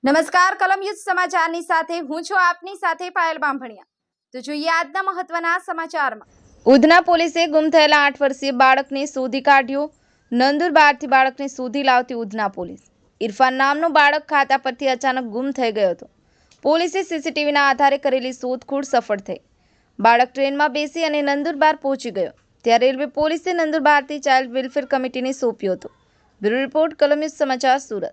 નમસ્કાર કલમ યુઝ સમાચારની સાથે હું છું આપની સાથે પાયલ બામભણિયા। તો જોઈએ આજના મહત્વના સમાચારમાં। ઉધના પોલીસે ગુમ થયેલા 8 વર્ષીય બાળકને શોધી કાઢ્યો। નંદુરબારથી બાળકને શોધી લાવતી ઉધના પોલીસ। ઇરફાન નામનો બાળક ખાતા પરથી અચાનક ગુમ થઈ ગયો હતો। પોલીસે સીસીટીવીના આધારે કરેલી શોધખોળ સફળ થઈ। બાળક ટ્રેનમાં બેસી અને નંદુરબાર પહોંચી ગયો ત્યારે રેલવે પોલીસે નંદુરબારથી ચાઇલ્ડ વેલફેર કમિટીને સોંપ્યો હતો। બ્યુરો રિપોર્ટ કલમ યુઝ સમાચાર સુરત।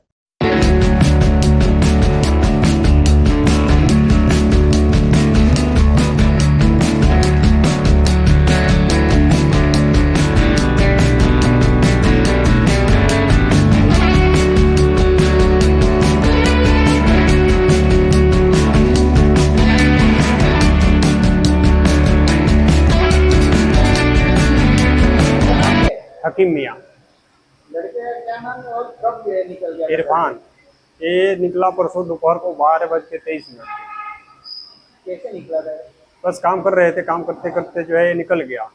हकीम मियाँ। लड़के का क्या नाम है और कब ये निकल गया? इरफान ये निकला परसों दोपहर को 12:23। कैसे निकला था? बस काम कर रहे थे, काम करते करते जो है ये निकल गया।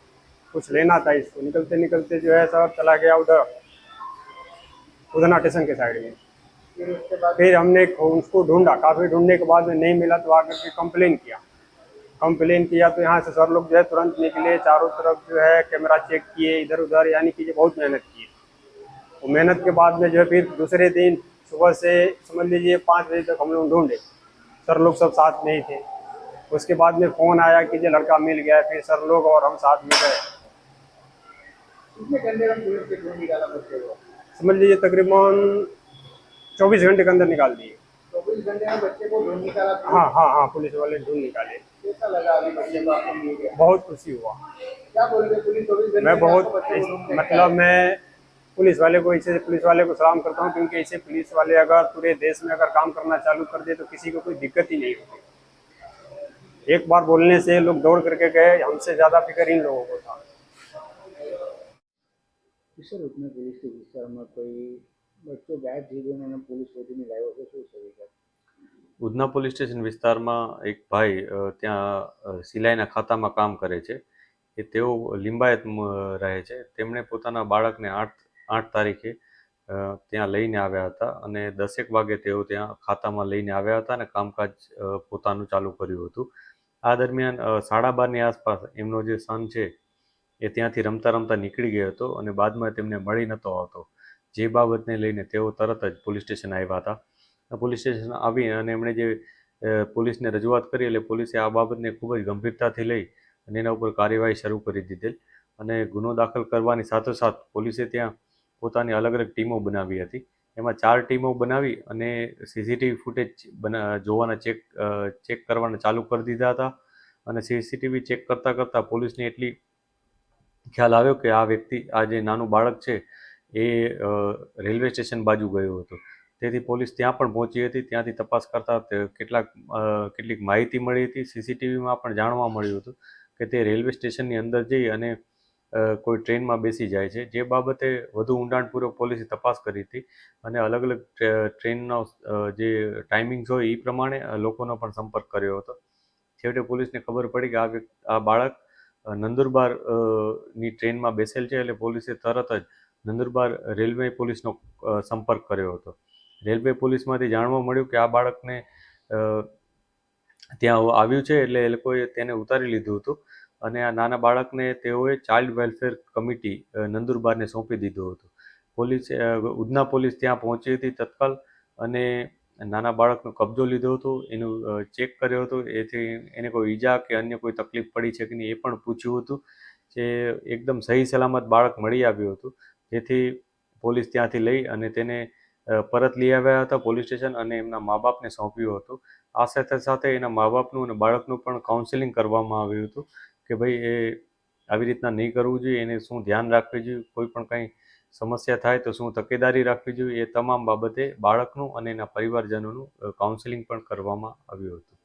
कुछ लेना था इसको, निकलते निकलते जो है सब चला गया उधर उधना स्टेशन के साइड में। फिर उसके बाद फिर हमने उसको ढूंढा, काफ़ी ढूंढने के बाद में नहीं मिला तो आकर के कंप्लेन किया तो यहाँ से सर लोग जो है तुरंत निकले, चारों तरफ जो है कैमरा चेक किए इधर उधर, यानी कि बहुत मेहनत की। वो मेहनत के बाद में जो है फिर दूसरे दिन सुबह से समझ लीजिए 5 बजे तक हम लोग ढूंढे, सर लोग सब साथ में ही थे। उसके बाद में फ़ोन आया कि ये लड़का मिल गया, फिर सर लोग और हम साथ में गए। कितने घंटे में पुलिस के ढूंढ निकाला बच्चे को? समझ लीजिए तकरीबन 24 घंटे के अंदर निकाल दिए। 24 घंटे में बच्चे को ढूंढ निकाला। हाँ हाँ हाँ, पुलिस वाले ढूंढ निकाले। कैसा लगा अभी बच्चे को आपको मिल गया? बहुत खुशी हुआ। क्या बोल रहे पुलिस 24 घंटे मैं में बहुत आपको बच्चे को ढूंढ के मतलब मैं पुलिस वाले को सलाम करता हूँ, क्योंकि ऐसे पुलिस वाले अगर पूरे देश में अगर काम करना चालू कर दे तो किसी को कोई दिक्कत ही नहीं होती। एक बार बोलने से लोग दौड़ करके गए, हमसे ज़्यादा फिक्र इन लोगों को था। किशोर उतना पुलिस के विस्ताરમાં કોઈ બચ્ચો ગાયબ થઈ ગયો અને પોલીસ શોધીને લાવ્યો છે, શું છે વિગત? ઉધના પોલીસ સ્ટેશન વિસ્તારમાં એક ભાઈ ત્યાં સિલાઈના ખાતામાં કામ કરે છે એ તેઓ લિંબાયત રહે છે। તેમણે પોતાના બાળકને 8 તારીખે ત્યાં લઈને આવ્યા હતા અને 10 વાગે તેઓ ત્યાં ખાતામાં લઈને આવ્યા હતા અને કામકાજ પોતાનું ચાલુ કર્યું હતું। આ દરમિયાન 12:30ની આસપાસ એમનો જે સન છે એ ત્યાંથી રમતા રમતા નીકળી ગયો હતો અને બાદમાં તેમને મળી નહોતો આવતો, જે બાબતને લઈને તેઓ તરત જ પોલીસ સ્ટેશન આવ્યા હતા। પોલીસ સ્ટેશન આવી અને એમણે જે પોલીસને રજૂઆત કરી એટલે પોલીસે આ બાબતને ખૂબ જ ગંભીરતાથી લઈ અને એના ઉપર કાર્યવાહી શરૂ કરી દીધેલ અને ગુનો દાખલ કરવાની સાથોસાથ પોલીસે ત્યાં પોતાની અલગ અલગ ટીમો બનાવી હતી। એમાં 4 ટીમો બનાવી અને સીસીટીવી ફૂટેજ જોવાના ચેક કરવાના ચાલુ કરી દીધા હતા અને સીસીટીવી ચેક કરતાં કરતાં પોલીસને એટલી ખ્યાલ આવ્યો કે આ વ્યક્તિ, આ જે નાનું બાળક છે એ રેલવે સ્ટેશન બાજુ ગયો હતો। તેથી પોલીસ ત્યાં પણ પહોંચી હતી। ત્યાંથી તપાસ કરતાં કેટલીક માહિતી મળી હતી। સીસીટીવીમાં પણ જાણવા મળ્યું હતું કે તે રેલવે સ્ટેશનની અંદર જઈ અને કોઈ ટ્રેનમાં બેસી જાય છે, જે બાબતે વધુ ઊંડાણપૂર્વક પોલીસે તપાસ કરી હતી અને અલગ અલગ ટ્રેનનો જે ટાઈમિંગ્સ હોય એ પ્રમાણે લોકોનો પણ સંપર્ક કર્યો હતો। છેવટે પોલીસને ખબર પડી કે આ બાળક નંદુરબાર ની ટ્રેનમાં બેસેલ છે એટલે પોલીસે તરત જ નંદુરબાર રેલવે પોલીસનો સંપર્ક કર્યો હતો। રેલવે પોલીસમાંથી જાણવા મળ્યું કે આ બાળકને ત્યાં આવ્યું છે એટલે એ લોકોએ તેને ઉતારી લીધું હતું અને આ નાના બાળકને તેઓએ ચાઇલ્ડ વેલફેર કમિટી નંદુરબારને સોંપી દીધું હતું। ઉધના પોલીસ ત્યાં પહોંચી હતી તત્કાલ અને નાના બાળકનો કબજો લીધો હતો, એનું ચેક કર્યો હતો, એથી એને કોઈ ઈજા કે અન્ય કોઈ તકલીફ પડી છે કે નહીં એ પણ પૂછ્યું હતું। જે એકદમ સહી સલામત બાળક મળી આવ્યું હતું, જેથી પોલીસ ત્યાંથી લઈ અને તેને પરત લઈ આવ્યા હતા પોલીસ સ્ટેશન અને એમના મા બાપને સોંપ્યું હતું। આ સાથે સાથે એના મા બાપનું અને બાળકનું પણ કાઉન્સેલિંગ કરવામાં આવ્યું હતું કે ભાઈ એ આવી રીતના નહીં કરવું જોઈએ, એને શું ધ્યાન રાખવું જોઈએ, કોઈ પણ કંઈ સમસ્યા થાય તો શું તકેદારી રાખવી જોઈએ, એ તમામ બાબતે બાળકનું અને એના પરિવારજનોનું કાઉન્સેલિંગ પણ કરવામાં આવ્યું હતું।